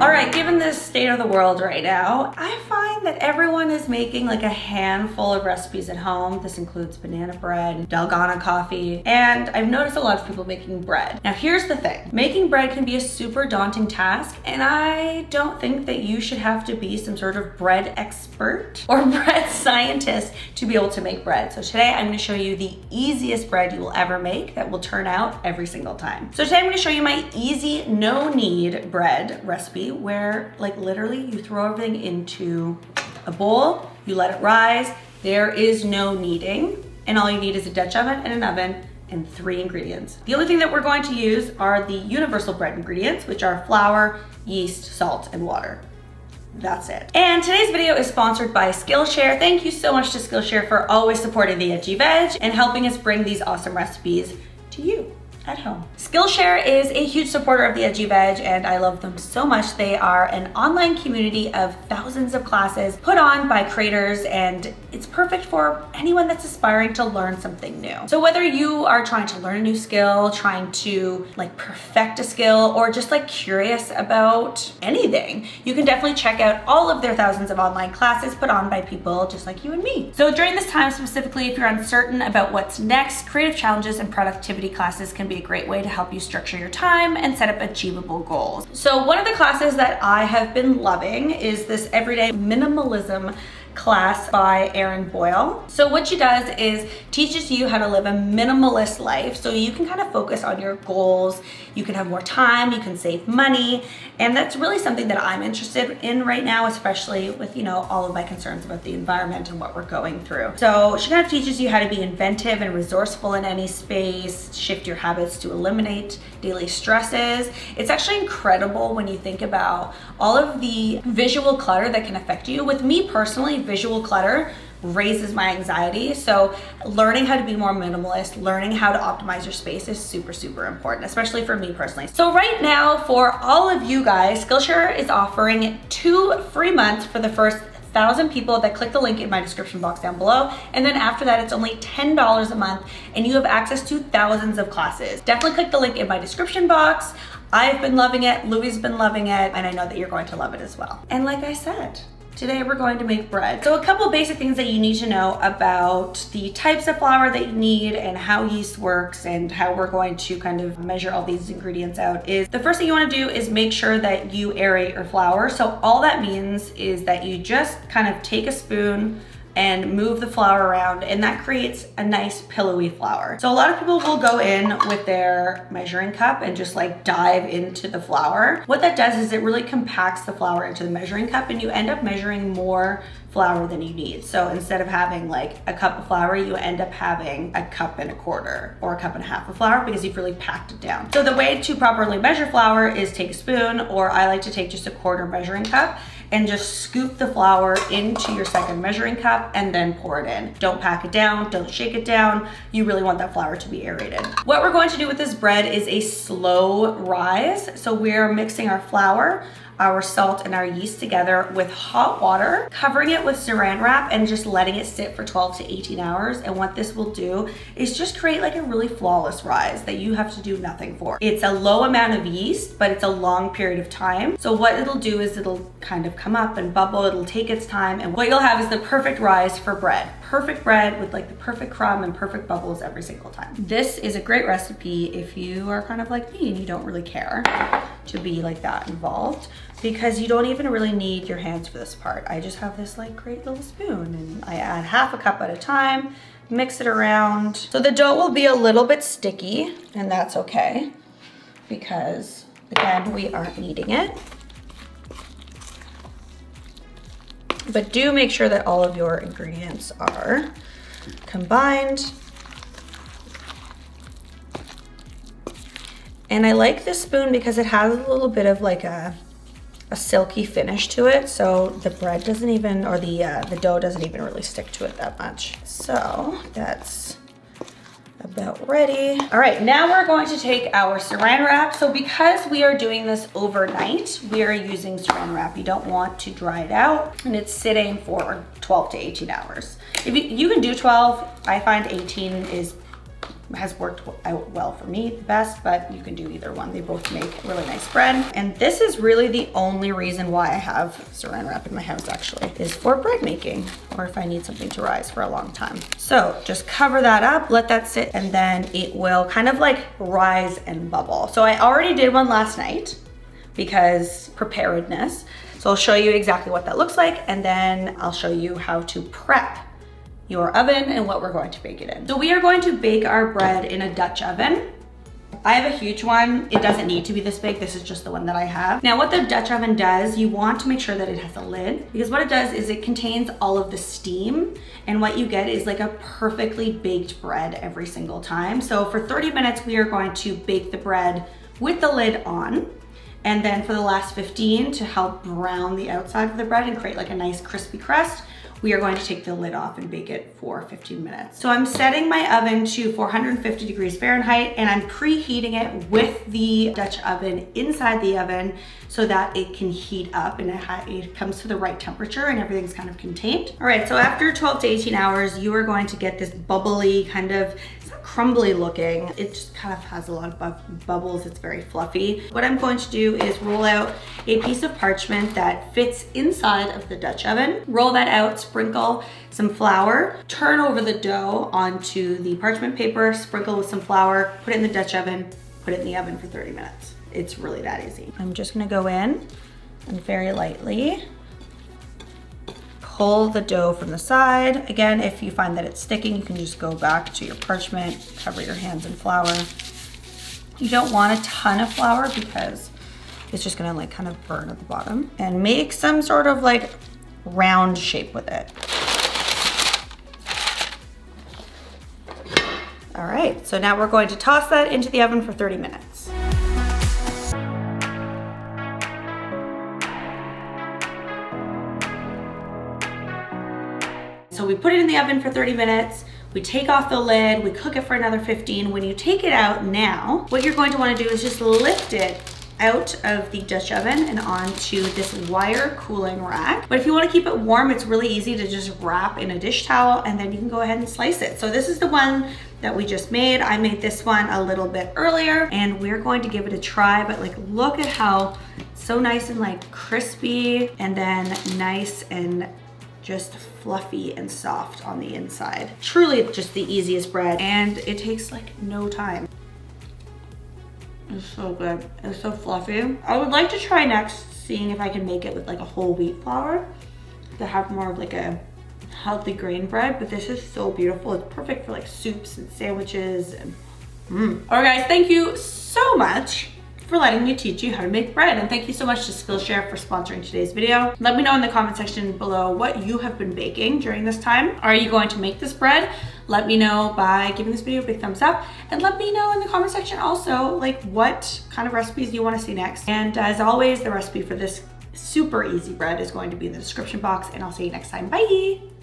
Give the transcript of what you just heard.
All right, given this state of the world right now, I find that everyone is making like a handful of recipes at home. This includes banana bread, Dalgona coffee, and I've noticed a lot of people making bread. Now here's the thing, making bread can be a super daunting task, and I don't think that you should have to be some sort of bread expert or bread scientist to be able to make bread. So today I'm gonna show you the easiest bread you will ever make that will turn out every single time. So today I'm gonna show you my easy, no knead bread recipe where like literally you throw everything into a bowl, you let it rise, there is no kneading, and all you need is a Dutch oven and an oven and 3 ingredients. The only thing that we're going to use are the universal bread ingredients, which are flour, yeast, salt, and water. That's it. And today's video is sponsored by Skillshare. Thank you so much to Skillshare for always supporting the Edgy Veg and helping us bring these awesome recipes to you at home. Skillshare is a huge supporter of the Edgy Veg, and I love them so much. They are an online community of thousands of classes put on by creators, and it's perfect for anyone that's aspiring to learn something new. So whether you are trying to learn a new skill, trying to like perfect a skill, or just like curious about anything, you can definitely check out all of their thousands of online classes put on by people just like you and me. So during this time specifically, if you're uncertain about what's next, creative challenges and productivity classes can be a great way to help you structure your time and set up achievable goals. So one of the classes that I have been loving is this everyday minimalism class by Erin Boyle. So what she does is teaches you how to live a minimalist life so you can kind of focus on your goals, you can have more time, you can save money, and that's really something that I'm interested in right now, especially with, you know, all of my concerns about the environment and what we're going through. So she kind of teaches you how to be inventive and resourceful in any space, shift your habits to eliminate daily stresses. It's actually incredible when you think about all of the visual clutter that can affect you. With me personally, visual clutter raises my anxiety. So learning how to be more minimalist, learning how to optimize your space is super, super important, especially for me personally. So right now, for all of you guys, Skillshare is offering 2 free months for the first 1,000 people that click the link in my description box down below. And then after that, it's only $10 a month and you have access to thousands of classes. Definitely click the link in my description box. I've been loving it, Louie's been loving it, and I know that you're going to love it as well. And like I said, today we're going to make bread. So a couple basic things that you need to know about the types of flour that you need and how yeast works and how we're going to kind of measure all these ingredients out is the first thing you want to do is make sure that you aerate your flour. So all that means is that you just kind of take a spoon and move the flour around, and that creates a nice pillowy flour. So a lot of people will go in with their measuring cup and just like dive into the flour. What that does is it really compacts the flour into the measuring cup and you end up measuring more flour than you need. So instead of having like a cup of flour, you end up having a cup and a quarter or a cup and a half of flour because you've really packed it down. So the way to properly measure flour is take a spoon, or I like to take just a quarter measuring cup and just scoop the flour into your second measuring cup and then pour it in. Don't pack it down, don't shake it down. You really want that flour to be aerated. What we're going to do with this bread is a slow rise. So we're mixing our flour, our salt, and our yeast together with hot water, covering it with saran wrap and just letting it sit for 12 to 18 hours. And what this will do is just create like a really flawless rise that you have to do nothing for. It's a low amount of yeast, but it's a long period of time. So what it'll do is it'll kind of come up and bubble, it'll take its time, and what you'll have is the perfect rise for bread. Perfect bread with like the perfect crumb and perfect bubbles every single time. This is a great recipe if you are kind of like me and you don't really care to be like that involved, because you don't even really need your hands for this part. I just have this like great little spoon and I add half a cup at a time, mix it around. So the dough will be a little bit sticky, and that's okay because again, we aren't kneading it. But do make sure that all of your ingredients are combined. And I like this spoon because it has a little bit of like a silky finish to it, so the bread doesn't even, or the dough doesn't even really stick to it that much. So that's about ready. All right, now we're going to take our saran wrap. So because we are doing this overnight, we are using saran wrap. You don't want to dry it out, and it's sitting for 12 to 18 hours. If you can do 12, I find 18 is has worked out well for me the best, but you can do either one. They both make really nice bread. And this is really the only reason why I have saran wrap in my house actually, is for bread making, or if I need something to rise for a long time. So just cover that up, let that sit, and then it will kind of like rise and bubble. So I already did one last night because preparedness. So I'll show you exactly what that looks like, and then I'll show you how to prep your oven and what we're going to bake it in. So we are going to bake our bread in a Dutch oven. I have a huge one. It doesn't need to be this big. This is just the one that I have. Now what the Dutch oven does, you want to make sure that it has a lid, because what it does is it contains all of the steam, and what you get is like a perfectly baked bread every single time. So for 30 minutes, we are going to bake the bread with the lid on. And then for the last 15, to help brown the outside of the bread and create like a nice crispy crust, we are going to take the lid off and bake it for 15 minutes. So I'm setting my oven to 450 degrees Fahrenheit, and I'm preheating it with the Dutch oven inside the oven so that it can heat up and it comes to the right temperature and everything's kind of contained. All right, so after 12 to 18 hours, you are going to get this bubbly kind of, it's not crumbly looking, it just kind of has a lot of bubbles, it's very fluffy. What I'm going to do is roll out a piece of parchment that fits inside of the Dutch oven, roll that out, sprinkle some flour, turn over the dough onto the parchment paper, sprinkle with some flour, put it in the Dutch oven, put it in the oven for 30 minutes. It's really that easy. I'm just gonna go in and very lightly pull the dough from the side. Again, if you find that it's sticking, you can just go back to your parchment, cover your hands in flour. You don't want a ton of flour because it's just gonna like kind of burn at the bottom, and make some sort of like round shape with it. All right, so now we're going to toss that into the oven for 30 minutes. So we put it in the oven for 30 minutes, we take off the lid, we cook it for another 15. When you take it out now, what you're going to want to do is just lift it out of the Dutch oven and onto this wire cooling rack. But if you want to keep it warm, it's really easy to just wrap in a dish towel and then you can go ahead and slice it. So this is the one that we just made. I made this one a little bit earlier and we're going to give it a try, but like look at how it's so nice and like crispy, and then nice and just fluffy and soft on the inside. Truly just the easiest bread, and it takes like no time. It's so good. It's so fluffy. I would like to try next seeing if I can make it with like a whole wheat flour to have more of like a healthy grain bread, but this is so beautiful. It's perfect for like soups and sandwiches and All right guys, thank you so much for letting me teach you how to make bread, and thank you so much to Skillshare for sponsoring today's video. Let me know in the comment section below what you have been baking during this time. Are you going to make this bread? Let me know by giving this video a big thumbs up, and let me know in the comment section also like what kind of recipes you want to see next. And as always, the recipe for this super easy bread is going to be in the description box, and I'll see you next time. Bye.